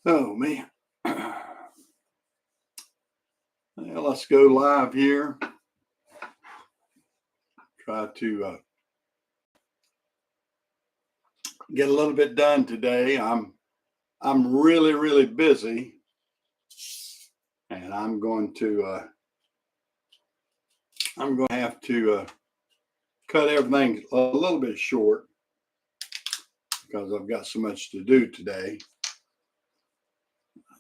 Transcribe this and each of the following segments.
Oh man. Well, let's go live here. Try to get a little bit done today. I'm really busy, and I'm going to have to cut everything a little bit short because I've got so much to do today.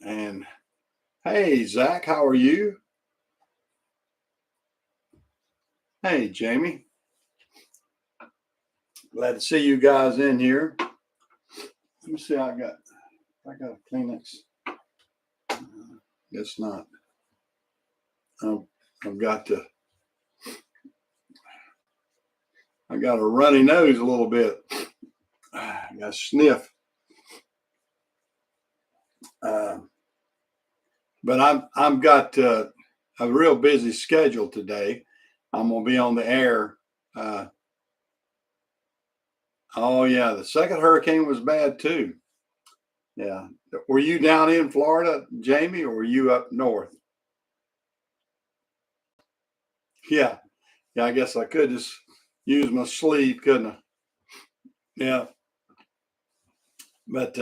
And hey, Zach, how are you? Hey, Jamie. Glad to see you guys in here. Let me see. I got a Kleenex. Guess not. I've got to. I got a runny nose a little bit. I got a sniff. But I've got a real busy schedule today. I'm gonna be on the air. Oh yeah, the second hurricane was bad too. Yeah, were you down in Florida, Jamie, or were you up north? Yeah, yeah. I guess I could just use my sleeve, couldn't I? Yeah, but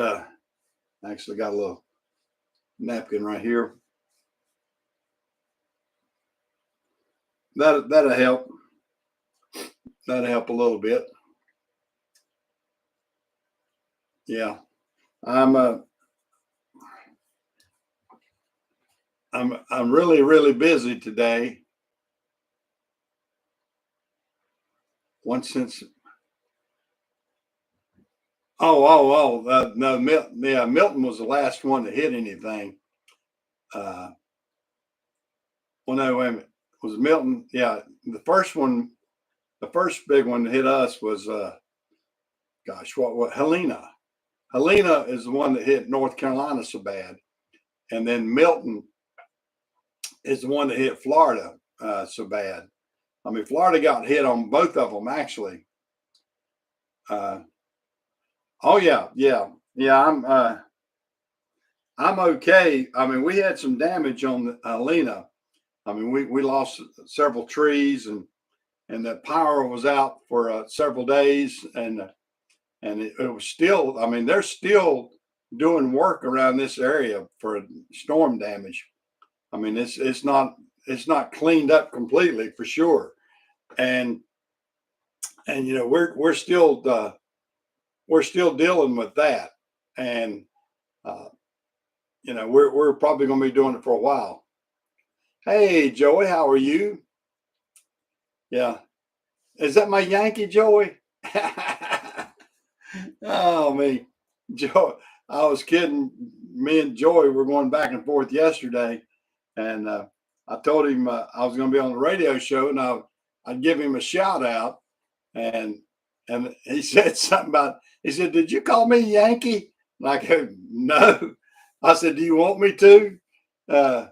actually got a little napkin right here. That'll help. That'll help a little bit. Yeah, I'm I'm really busy today. Once since no, Milton was the last one to hit anything. Well, no, wait a minute. Was Milton? Yeah, the first one, the first big one that hit us was, gosh, what, Helena. Helena is the one that hit North Carolina so bad. And then Milton is the one that hit Florida so bad. I mean, Florida got hit on both of them, actually. Oh, yeah. I'm okay. I mean, we had some damage on Helena. I mean, we lost several trees and the power was out for several days and it was still. I mean, they're still doing work around this area for storm damage. I mean, it's not cleaned up completely for sure, and you know we're still dealing with that, and uh, you know we're probably going to be doing it for a while. Hey, Joey, how are you? Yeah, is that my Yankee, Joey? Oh, me, Joe. I was kidding. Me and Joey were going back and forth yesterday, and I told him I was going to be on the radio show, and I'd give him a shout out, and he said something about. He said, "Did you call me Yankee?" And I go, "No." I said, "Do you want me to?" Uh,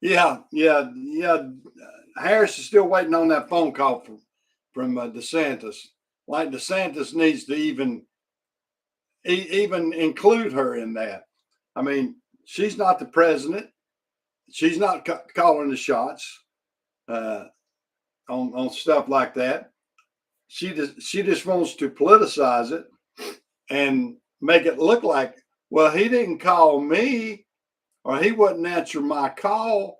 yeah. Harris is still waiting on that phone call from DeSantis. Like DeSantis needs to even include her in that. I mean, she's not the president. She's not calling the shots uh, on stuff like that. She just wants to politicize it and make it look like, well, he didn't call me or he wouldn't answer my call.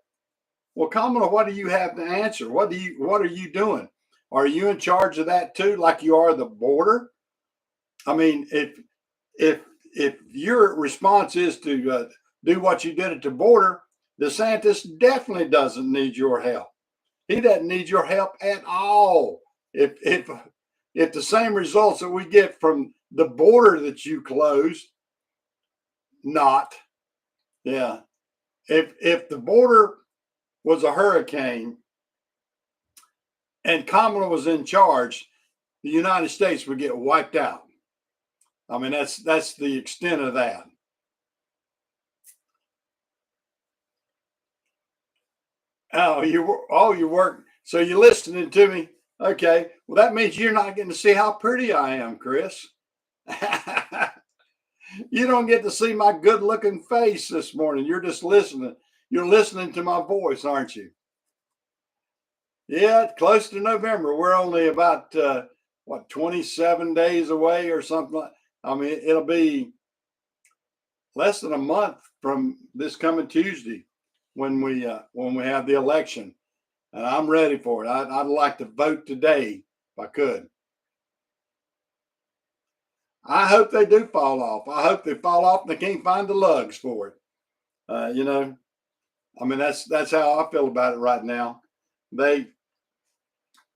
Well, Kamala, what do you have to answer? What are you doing? Are you in charge of that too, like you are the border? I mean, if if your response is to do what you did at the border, DeSantis definitely doesn't need your help. He doesn't need your help at all. If the same results that we get from the border that you closed, not yeah. If the border was a hurricane and Kamala was in charge, the United States would get wiped out. I mean, that's the extent of that. Oh, you work. So you're listening to me. Okay. Well, that means you're not getting to see how pretty I am, Chris. You don't get to see my good looking face this morning. You're just listening. You're listening to my voice, aren't you? Yeah, close to November. We're only about, 27 days away or something. I mean, it'll be less than a month from this coming Tuesday when we have the election, and I'm ready for it. I'd like to vote today if I could. I hope they do fall off. I hope they fall off and they can't find the lugs for it. You know, I mean that's how I feel about it right now. They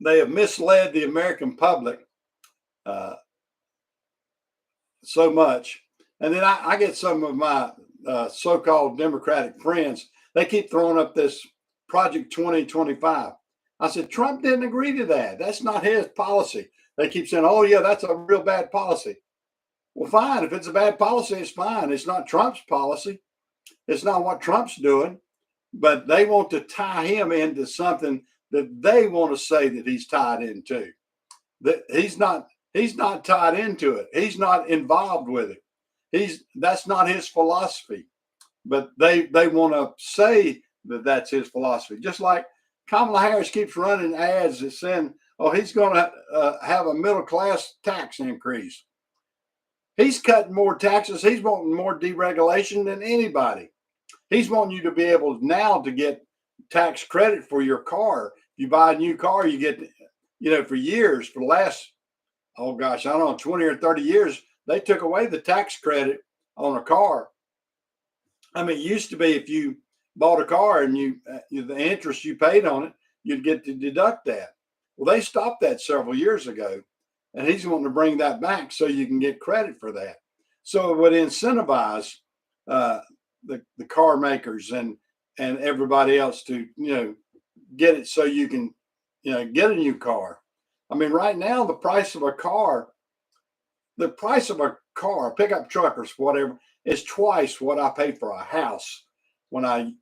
they have misled the American public uh, so much, and then I get some of my so-called Democratic friends. They keep throwing up this Project 2025. I said Trump didn't agree to that. That's not his policy. They keep saying, "Oh yeah, that's a real bad policy." Well, fine. If it's a bad policy, it's fine. It's not Trump's policy. It's not what Trump's doing, but they want to tie him into something that they want to say that he's tied into. That he's not tied into it. He's not involved with it. That's not his philosophy. But they want to say that that's his philosophy. Just like Kamala Harris keeps running ads that saying, "Oh, he's going to have a middle class tax increase." He's cutting more taxes. He's wanting more deregulation than anybody. He's wanting you to be able now to get tax credit for your car. If you buy a new car, you get, for years, for the last, oh gosh, I don't know, 20 or 30 years, they took away the tax credit on a car. I mean, it used to be if you bought a car and the interest you paid on it, you'd get to deduct that. Well, they stopped that several years ago, and he's wanting to bring that back so you can get credit for that. So it would incentivize uh, the car makers and everybody else to get it so you can get a new car. I mean, right now the price of a car, a pickup truck or whatever, is twice what I paid for a house when I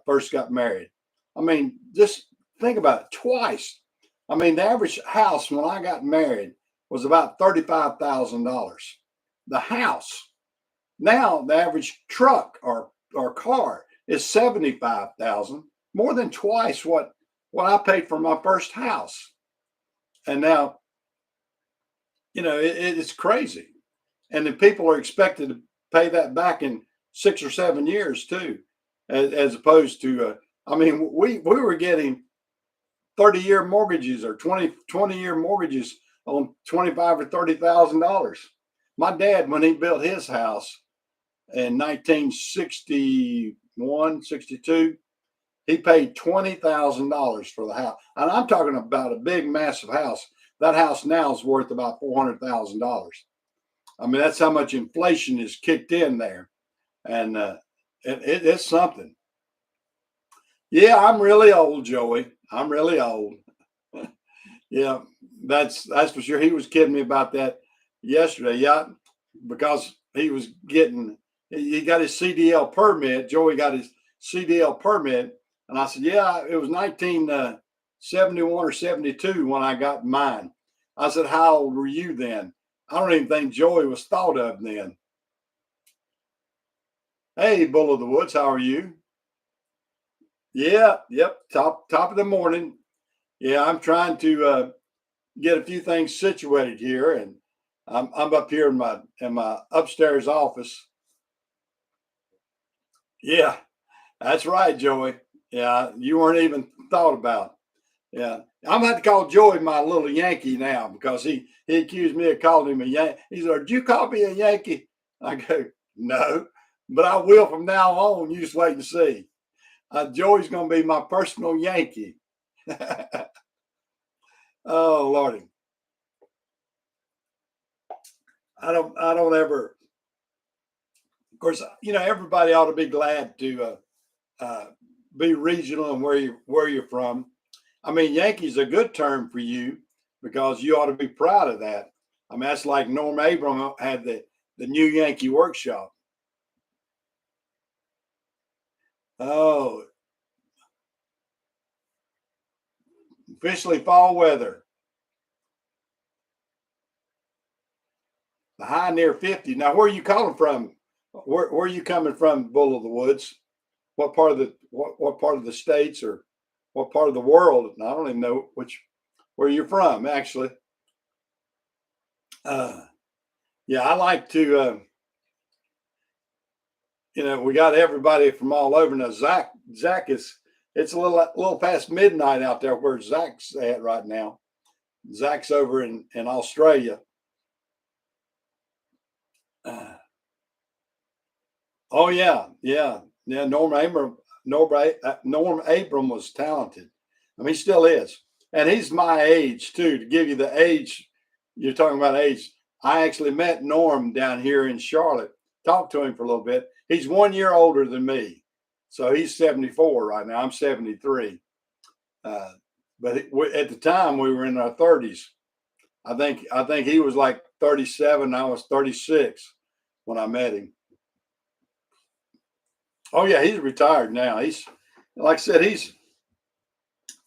first got married. I mean, just think about it, twice. I mean, the average house when I got married was about $35,000. The house. Now the average truck or car is 75,000, more than twice what I paid for my first house. And now, it's crazy. And then people are expected to pay that back in 6 or 7 years too, as opposed to, I mean, we were getting 30-year mortgages or 20-year mortgages on 25 or $30,000. My dad, when he built his house in 1961, 62, he paid $20,000 for the house. And I'm talking about a big, massive house. That house now is worth about $400,000. I mean, that's how much inflation is kicked in there. And it's something. Yeah, I'm really old, Joey. I'm really old. Yeah, that's for sure. He was kidding me about that yesterday. Yeah, because he got his CDL permit. Joey got his CDL permit, and I said, yeah, it was 1971 or 72 when I got mine. I said, how old were you then? I don't even think Joey was thought of then. Hey, Bull of the Woods, how are you? Yeah, yep, top of the morning. Yeah, I'm trying to get a few things situated here, and I'm up here in my upstairs office. Yeah, that's right, Joey. Yeah, you weren't even thought about. Yeah, I'm going to have to call Joey my little Yankee now because he accused me of calling him a Yankee. He said, "Did you call me a Yankee?" I go, "No, but I will from now on. You just wait and see." Joey's going to be my personal Yankee. Oh Lordy, I don't ever. Of course, everybody ought to be glad to uh, be regional and where you're from. I mean, Yankee's a good term for you because you ought to be proud of that. I mean, that's like Norm Abram had the new Yankee workshop. Oh, officially fall weather. high near 50. Now, where are you calling from? Where are you coming from, Bull of the Woods? What part of the what part of the states or what part of the world? I don't even know where you're from, actually. Yeah, I like to. We got everybody from all over now. Zach is. It's a little past midnight out there where Zach's at right now. Zach's over in Australia. Oh yeah. Norm Abram was talented. I mean, he still is, and he's my age too. To give you the age, you're talking about age. I actually met Norm down here in Charlotte. Talked to him for a little bit. He's 1 year older than me, so he's 74 right now. I'm 73. But at the time, we were in our 30s. I think he was like 37. I was 36 when I met him. Oh yeah, he's retired now. He's like I said, he's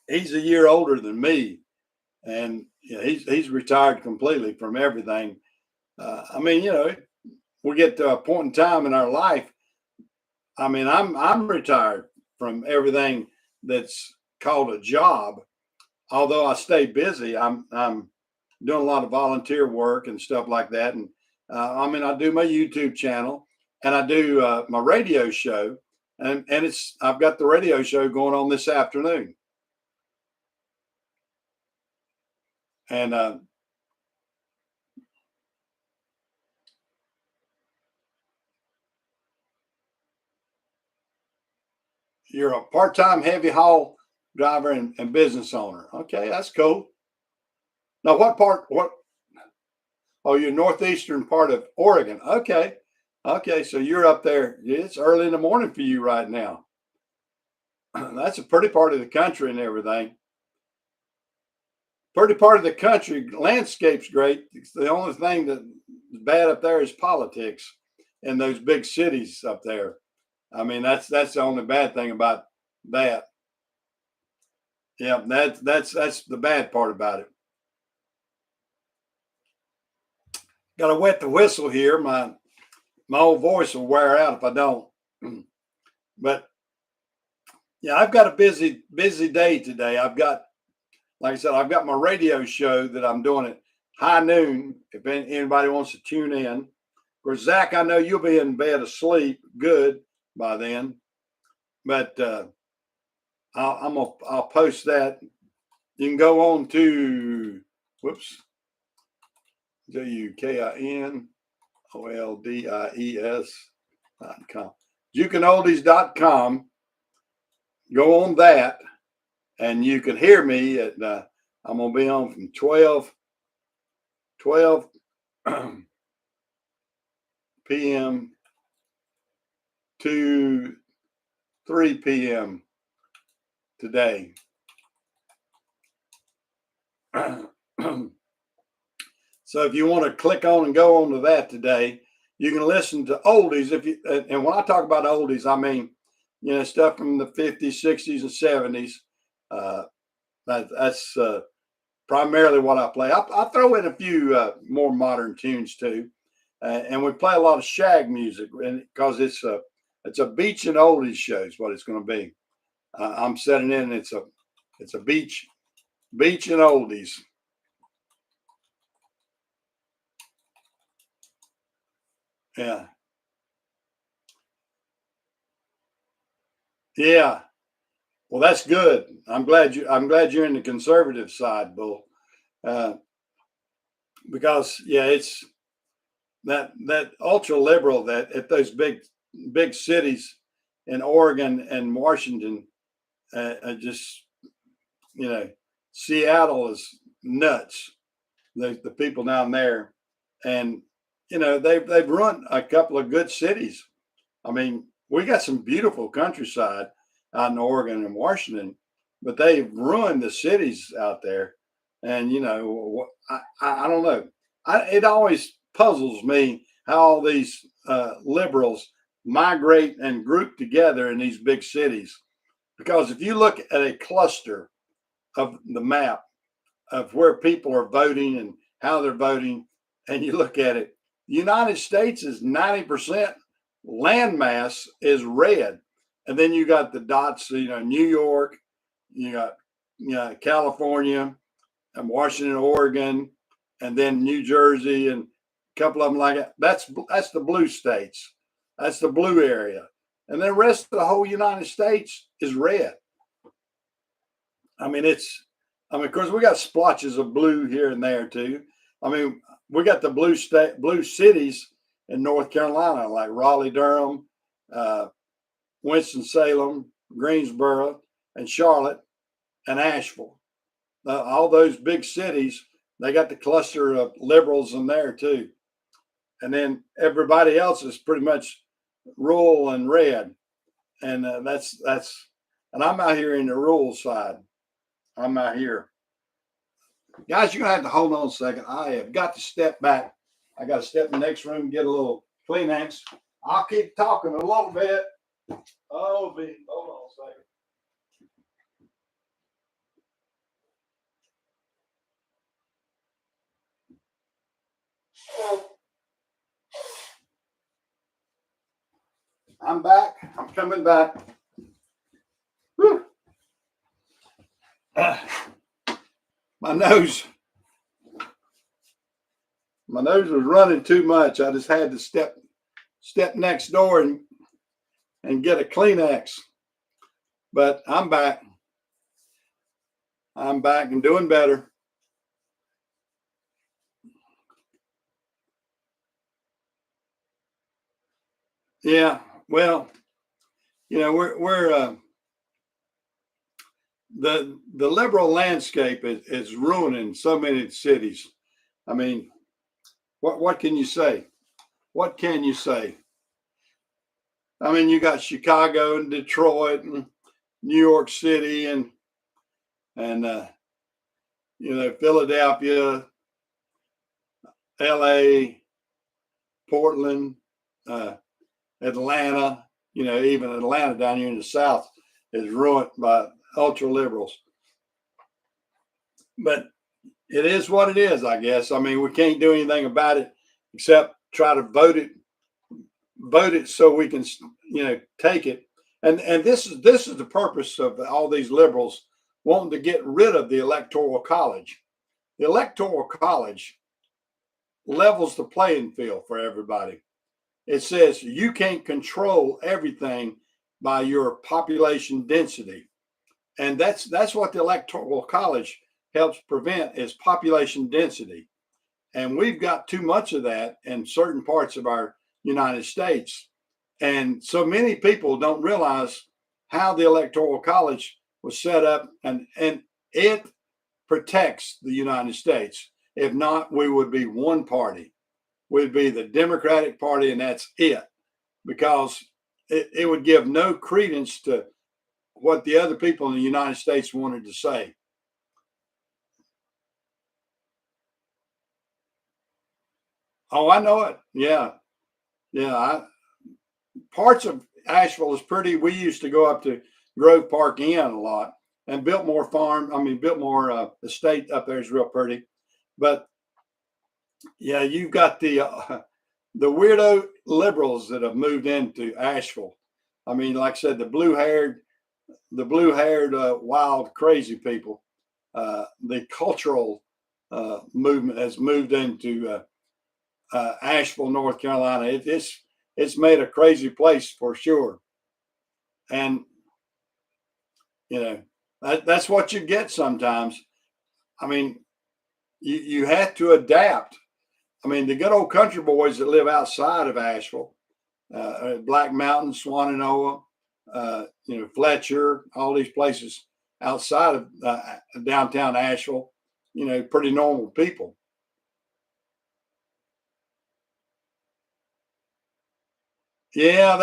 a year older than me, and he's retired completely from everything. I mean, we get to a point in time in our life. I mean, I'm retired from everything that's called a job. Although I stay busy, I'm doing a lot of volunteer work and stuff like that. And I mean, I do my YouTube channel and I do my radio show, and I've got the radio show going on this afternoon. And you're a part-time heavy haul driver and business owner. Okay, that's cool. Now, what part? What? Oh, you're northeastern part of Oregon. Okay, so you're up there. It's early in the morning for you right now. That's a pretty part of the country and everything. Pretty part of the country. Landscape's great. It's the only thing that's bad up there is politics in those big cities up there. I mean, that's the only bad thing about that. Yeah, that's the bad part about it. Got to wet the whistle here. My old voice will wear out if I don't. But yeah, I've got a busy day today. I've got, like I said, I've got my radio show that I'm doing at high noon. If anybody wants to tune in, of course, Zach, I know you'll be in bed asleep good by then, but I'll post that. You can go on to JUKINOLDIES.com. JUKINOLDIES.com. Go on that, and you can hear me at. I'm gonna be on from 12 p.m. to 3 p.m. today. So if you want to click on and go on to that today, you can listen to oldies. And when I talk about oldies, I mean, stuff from the 50s, 60s, and 70s. That's primarily what I play. I throw in a few more modern tunes too, and we play a lot of shag music, and because it's a beach and oldies show is what it's going to be. I'm setting in. It's a beach and oldies. Yeah. Yeah. Well, that's good. I'm glad you're in the conservative side, Bull. Because it's that ultra liberal that at those big cities in Oregon and Washington, just Seattle is nuts. The people down there, and they've run a couple of good cities. I mean, we got some beautiful countryside out in Oregon and Washington, but they've ruined the cities out there. And I don't know. It always puzzles me how all these liberals migrate and group together in these big cities. Because if you look at a cluster of the map of where people are voting and how they're voting, and you look at it, the United States is 90% landmass is red. And then you got the dots, New York, you got California and Washington, Oregon, and then New Jersey and a couple of them like that. That's the blue states. That's the blue area. And then the rest of the whole United States is red. I mean, of course, we got splotches of blue here and there too. I mean, we got the blue cities in North Carolina, like Raleigh, Durham, Winston-Salem, Greensboro, and Charlotte, and Asheville. All those big cities, they got the cluster of liberals in there too. And then everybody else is pretty much rural and red. And that's and I'm out here in the rural side. I'm out here. Guys, you're going to have to hold on a second. I have got to step back. I got to step in the next room and get a little Kleenex. I'll keep talking a little bit. Hold on a second. I'm back. I'm coming back. Whew. My nose was running too much. I just had to step next door and get a Kleenex. But I'm back. I'm back and doing better. Yeah, well, we're the liberal landscape is ruining so many cities. I mean, what can you say? What can you say? I mean, you got Chicago and Detroit and New York City and Philadelphia, L.A., Portland, Atlanta. Even Atlanta down here in the South is ruined by ultra liberals. But it is what it is, I guess. I mean, we can't do anything about it except try to vote it so we can, take it. And this is the purpose of all these liberals wanting to get rid of the Electoral College. The Electoral College levels the playing field for everybody. It says you can't control everything by your population density. And that's what the Electoral College helps prevent is population density. And we've got too much of that in certain parts of our United States. And so many people don't realize how the Electoral College was set up, and it protects the United States. If not, we would be one party. We'd be the Democratic Party, and that's it, because it would give no credence to what the other people in the United States wanted to say. Oh, I know it. Yeah. Parts of Asheville is pretty. We used to go up to Grove Park Inn a lot, and Biltmore Estate up there is real pretty. But yeah, you've got the weirdo liberals that have moved into Asheville. I mean, like I said, the blue-haired, wild, crazy people. The cultural movement has moved into Asheville, North Carolina. It's made a crazy place for sure. And that's what you get sometimes. I mean, you have to adapt. I mean, the good old country boys that live outside of Asheville, Black Mountain, Swannanoa, Fletcher, all these places outside of downtown Asheville, pretty normal people. Yeah,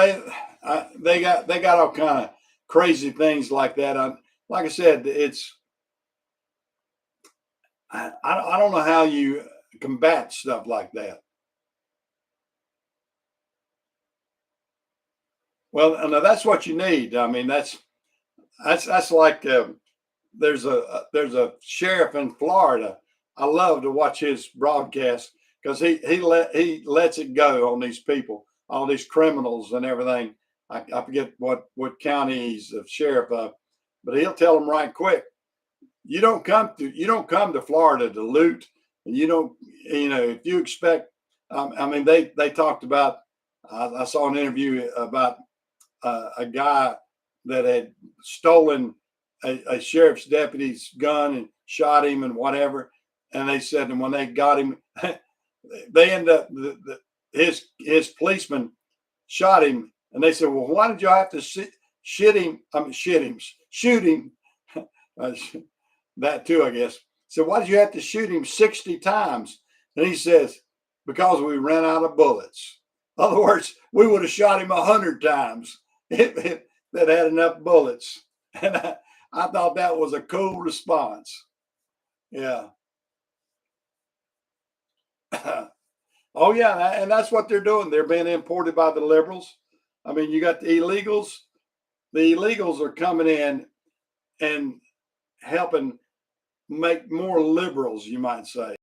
they got all kind of crazy things like that. Like I said, I don't know how you combat stuff like that. Well, no, that's what you need. I mean, that's like there's a sheriff in Florida. I love to watch his broadcast. because he lets it go on these people, all these criminals and everything. I forget what county he's the sheriff of, but he'll tell them right quick. You don't come to Florida to loot, and you don't, if you expect. I mean, they talked about. I saw an interview about a guy that had stolen a sheriff's deputy's gun and shot him and whatever. And they said, and when they got him, they end up his policeman shot him, and they said, "Well, why did you have to shoot him? That too, I guess." So why did you have to shoot him 60 times? And he says, "Because we ran out of bullets." In other words, we would have shot him 100 times if that had enough bullets. And I thought that was a cool response. Yeah. Oh yeah, and that's what they're doing. They're being imported by the liberals. I mean, you got the illegals. The illegals are coming in and helping make more liberals, you might say.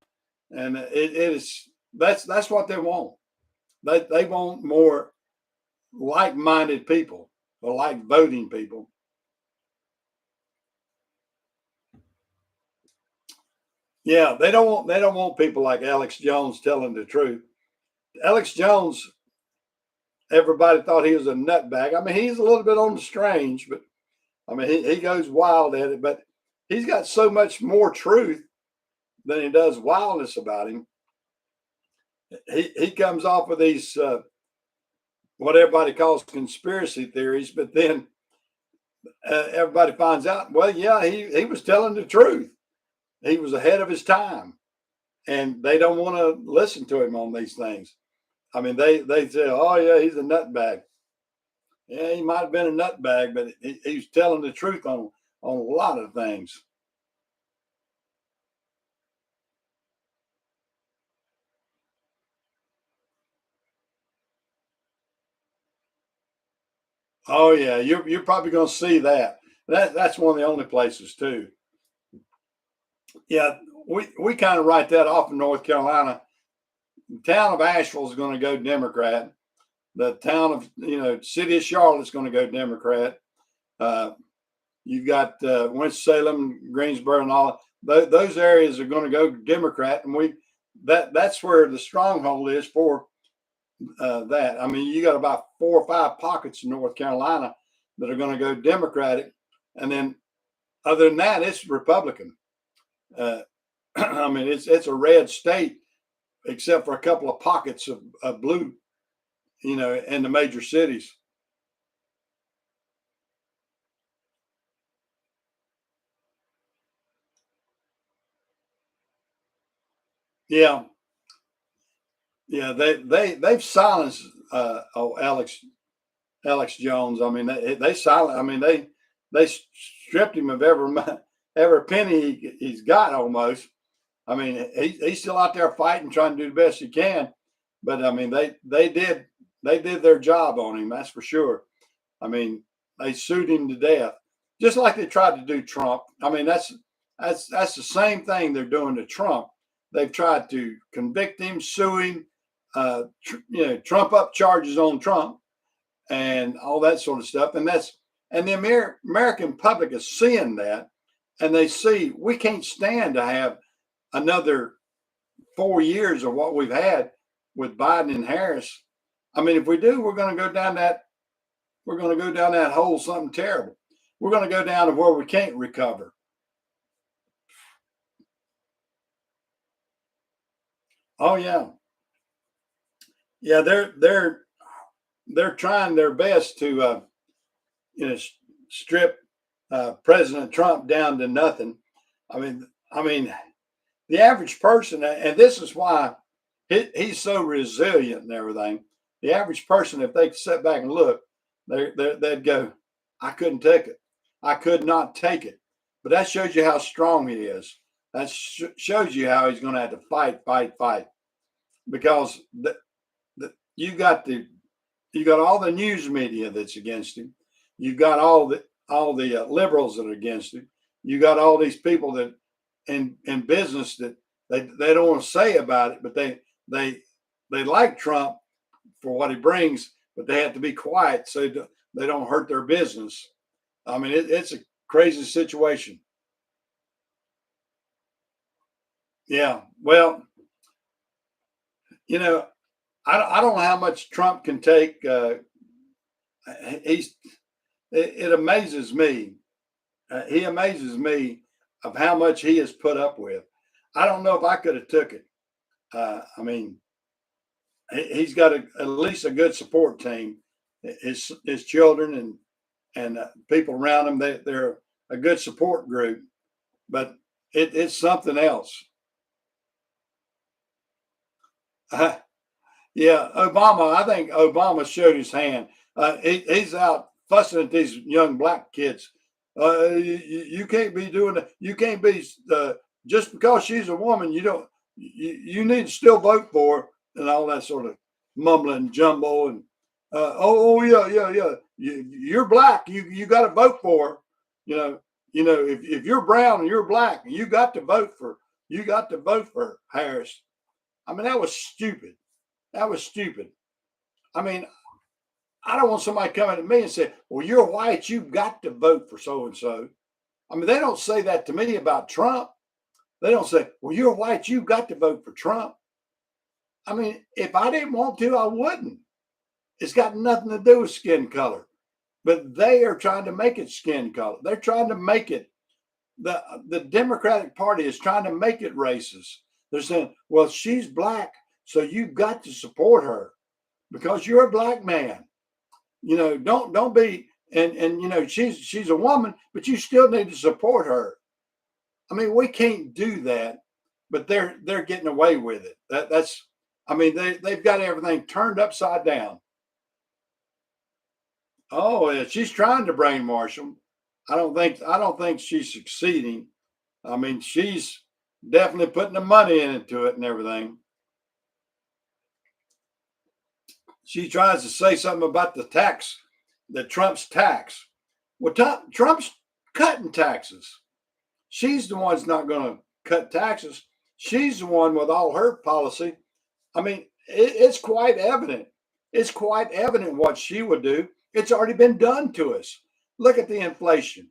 And that's what they want. They want more like-minded people or like voting people. Yeah, they don't want people like Alex Jones telling the truth. Alex Jones, everybody thought he was a nutbag. I mean, he's a little bit on the strange, but I mean, he goes wild at it. But he's got so much more truth than he does wildness about him. He comes off with these what everybody calls conspiracy theories, but then everybody finds out, well, yeah, he was telling the truth. He was ahead of his time, and they don't want to listen to him on these things. I mean, they say, "Oh yeah, he's a nutbag." Yeah, he might have been a nutbag, but he's telling the truth on a lot of things. Oh yeah, you're probably going to see that. That's one of the only places too. Yeah, we kind of write that off in North Carolina. The town of Asheville is going to go Democrat. The town of city of Charlotte's going to go Democrat. You've got Winston-Salem, Greensboro, and all those areas are going to go Democrat, and that's where the stronghold is for that. I mean, you got about 4 or 5 pockets in North Carolina that are going to go Democratic, and then other than that, it's Republican. I mean, it's a red state, except for a couple of pockets of blue, in the major cities. Yeah, yeah, they've silenced Alex Jones. I mean, they silent. I mean, they stripped him of every penny he's got almost. I mean, he's still out there fighting, trying to do the best he can. But I mean, they did their job on him. That's for sure. I mean, they sued him to death, just like they tried to do Trump. I mean, that's the same thing they're doing to Trump. They've tried to convict him, sue him, trump up charges on Trump, and all that sort of stuff. And the American public is seeing that, and they see we can't stand to have another 4 years of what we've had with Biden and Harris. I mean, if we do, we're going to go down that hole, something terrible. We're going to go down to where we can't recover. Oh yeah, yeah. They're trying their best to strip President Trump down to nothing. I mean, the average person, and this is why he's so resilient and everything. The average person, if they sit back and look, they'd go, "I couldn't take it. I could not take it." But that shows you how strong he is. That shows you how he's going to have to fight, because you got all the news media that's against him. You've got all the liberals that are against him. You got all these people that in business that they don't want to say about it, but they like Trump for what he brings, but they have to be quiet so they don't hurt their business. I mean, it's a crazy situation. Yeah. Well, you know, I don't know how much Trump can take. He's it amazes me. He amazes me of how much he has put up with. I don't know if I could have took it. I mean, he's got at least a good support team. His children and people around him, they're a good support group. But it's something else. Yeah, Obama. I think Obama showed his hand. He's out fussing at these young black kids. You can't be doing that. You can't be just because she's a woman. You don't. You need to still vote for her and all that sort of mumbling jumbo and yeah. You're black. You got to vote for her. You know. If you're brown and you're black, you got to vote for. You got to vote for Harris. I mean, that was stupid. That was stupid. I mean, I don't want somebody coming at me and say, well, you're white, you've got to vote for so and so. I mean, they don't say that to me about Trump. They don't say, well, you're white, you've got to vote for Trump. I mean, if I didn't want to, I wouldn't. It's got nothing to do with skin color. But they are trying to make it skin color. They're trying to make it, the Democratic Party is trying to make it racist. They're saying, well, she's black, so you've got to support her because you're a black man. Don't be and she's a woman, but you still need to support her. I mean, we can't do that, but they're getting away with it. That's I mean, they've got everything turned upside down. Oh, yeah, she's trying to brainwash them. I don't think she's succeeding. I mean, she's definitely putting the money into it and everything. She tries to say something about the Trump's tax. Well, Trump's cutting taxes. She's the one's not going to cut taxes. She's the one with all her policy. I mean, it's quite evident. It's quite evident what she would do. It's already been done to us. Look at the inflation.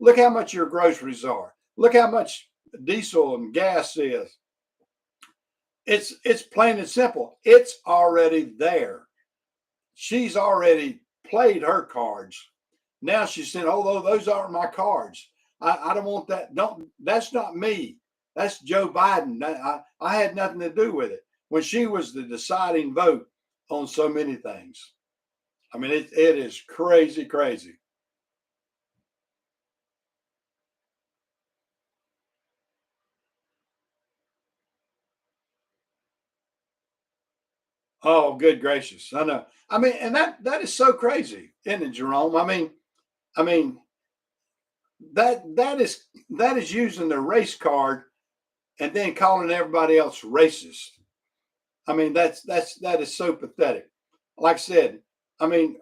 Look how much your groceries are. Look how much diesel and gas is. It's plain and simple. It's already there. She's already played her cards. Now she's saying, "Oh, those aren't my cards. I don't want that. Don't. That's not me. That's Joe Biden. I had nothing to do with it." When she was the deciding vote on so many things. I mean, it is crazy, crazy. Oh, good gracious! I know. I mean, and that is so crazy, isn't it, Jerome? I mean that is using the race card and then calling everybody else racist. I mean, that is so pathetic. Like I said, I mean,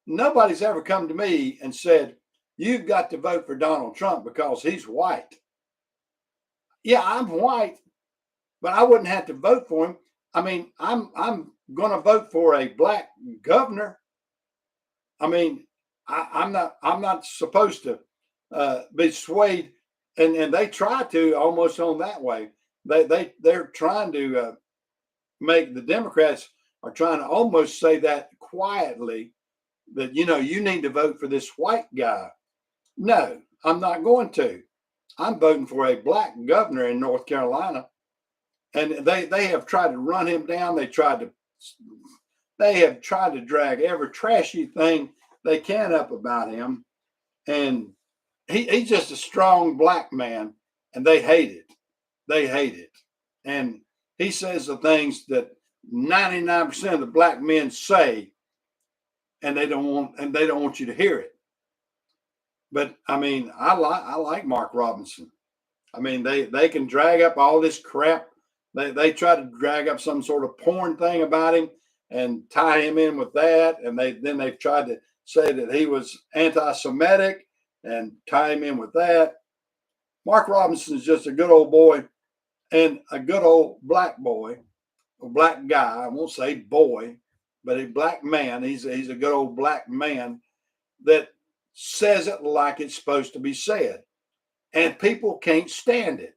nobody's ever come to me and said, you've got to vote for Donald Trump because he's white. Yeah, I'm white, but I wouldn't have to vote for him. I mean, I'm gonna vote for a black governor. I mean, I'm not supposed to be swayed, and they try to almost on that way. They're trying to make the Democrats are trying to almost say that quietly that you need to vote for this white guy. No, I'm not going to. I'm voting for a black governor in North Carolina, and they have tried to run him down. They have tried to drag every trashy thing they can up about him, and he's just a strong black man, and they hate it. They hate it, and he says the things that 99% of the black men say, and they don't want you to hear it. But I mean, I like Mark Robinson. I mean, they can drag up all this crap. They try to drag up some sort of porn thing about him and tie him in with that, and they've tried to say that he was anti-Semitic and tie him in with that. Mark Robinson is just a good old boy and a good old black boy black guy. I won't say boy, but a black man. He's a good old black man that says it like it's supposed to be said, and people can't stand it.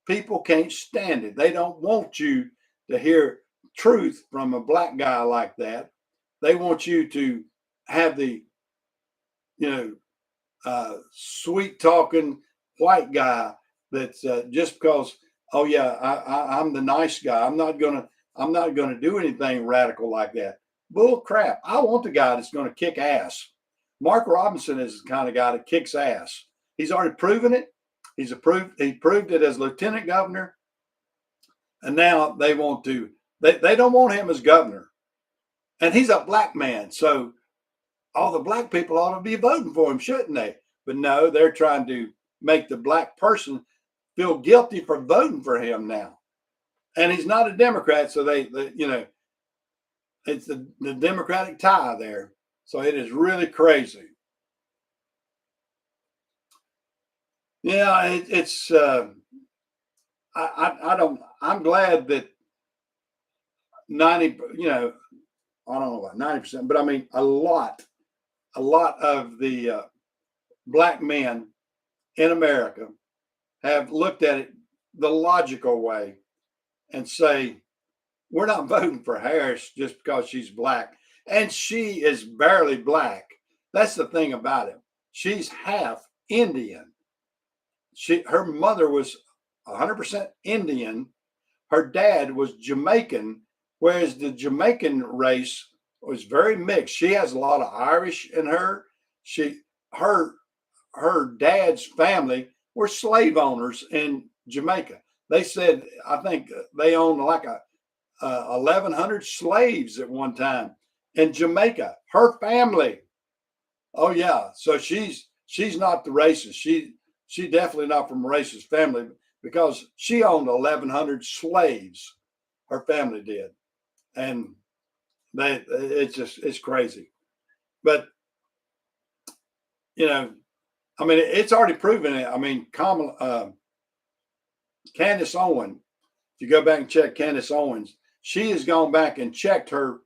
People can't stand it. They don't want you to hear truth from a black guy like that. They want you to have the, you know, sweet talking white guy that's just because, oh yeah, I'm the nice guy. I'm not gonna do anything radical like that. Bull crap. I want the guy that's gonna kick ass. Mark Robinson is the kind of guy that kicks ass. He's already proven it. He proved it as lieutenant governor. And now they want to, they don't want him as governor. And he's a black man. So all the black people ought to be voting for him, shouldn't they? But no, they're trying to make the black person feel guilty for voting for him now. And he's not a Democrat, so they you know, it's the Democratic tie there. So it is really crazy. Yeah, it's I don't, I'm glad that 90, you know, I don't know about 90%, but I mean a lot of the black men in America have looked at it the logical way and say, we're not voting for Harris just because she's black. And she is barely black. That's the thing about it. She's half Indian. Her mother was 100% Indian. Her dad was Jamaican, whereas the Jamaican race was very mixed. She has a lot of Irish in her. Her dad's family were slave owners in Jamaica. They said, I think they owned like 1,100 slaves at one time in Jamaica. Her family. Oh yeah. So she's not the racist. She definitely not from a racist family because she owned 1,100 slaves. Her family did, and it's crazy. But you know, I mean, it's already proven it. I mean, Candace Owens. If you go back and check Candace Owens, she has gone back and checked her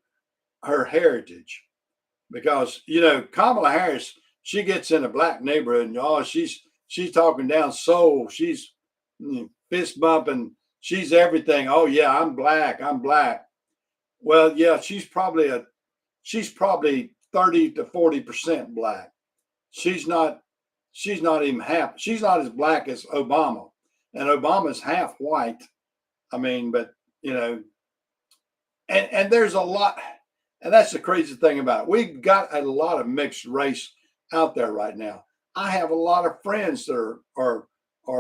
heritage because you know Kamala Harris. She gets in a black neighborhood and oh, she's talking down soul. She's fist bumping. She's everything. Oh yeah, I'm black. I'm black. Well, yeah, she's probably 30 to 40% black. She's not even half. She's not as black as Obama, and Obama's half white. I mean, but you know, and there's a lot, and that's the crazy thing about it. We've got a lot of mixed race out there right now. I have a lot of friends that are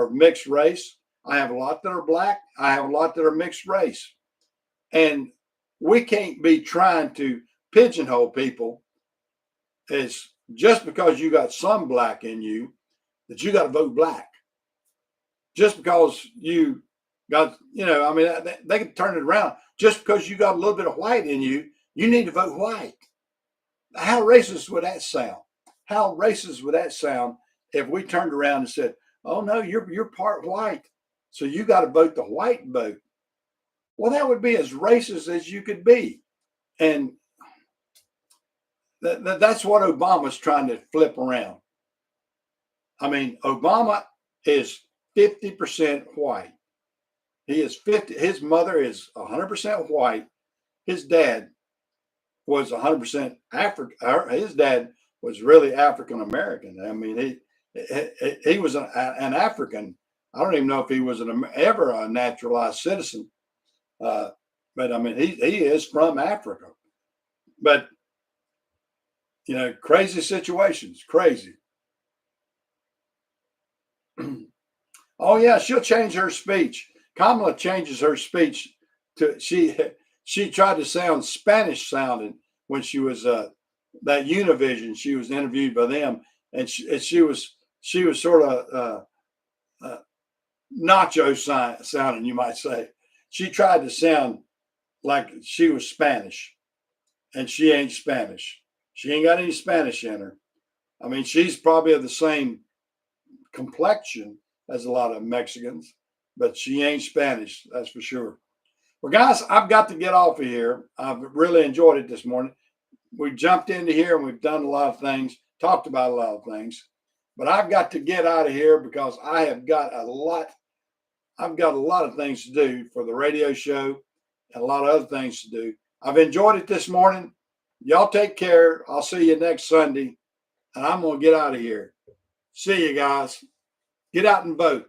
mixed race. I have a lot that are black. I have a lot that are mixed race, and we can't be trying to pigeonhole people as just because you got some black in you that you got to vote black. Just because you got, you know, I mean, they can turn it around. Just because you got a little bit of white in you, you need to vote white. How racist would that sound? How racist would that sound if we turned around and said, "Oh no, you're part white, so you got to vote the white vote"? Well, that would be as racist as you could be, and that's what Obama's trying to flip around. I mean, Obama is 50% white. He is 50. His mother is 100% white. His dad was 100% African. His dad was really African American. I mean, he was an African. I don't even know if he was ever a naturalized citizen. But I mean, he is from Africa. But you know, crazy situations, crazy. Oh yeah, she'll change her speech. Kamala changes her speech to she tried to sound Spanish sounding when she was that Univision. She was interviewed by them, and she was sort of nacho sounding, you might say. She tried to sound like she was Spanish, and she ain't Spanish. She ain't got any Spanish in her. I mean, she's probably of the same complexion as a lot of Mexicans, but she ain't Spanish, that's for sure. Well, guys, I've got to get off of here. I've really enjoyed it this morning. We jumped into here and we've done a lot of things, talked about a lot of things, but I've got to get out of here because I've got a lot of things to do for the radio show and a lot of other things to do. I've enjoyed it this morning. Y'all take care. I'll see you next Sunday, and I'm going to get out of here. See you guys. Get out and vote.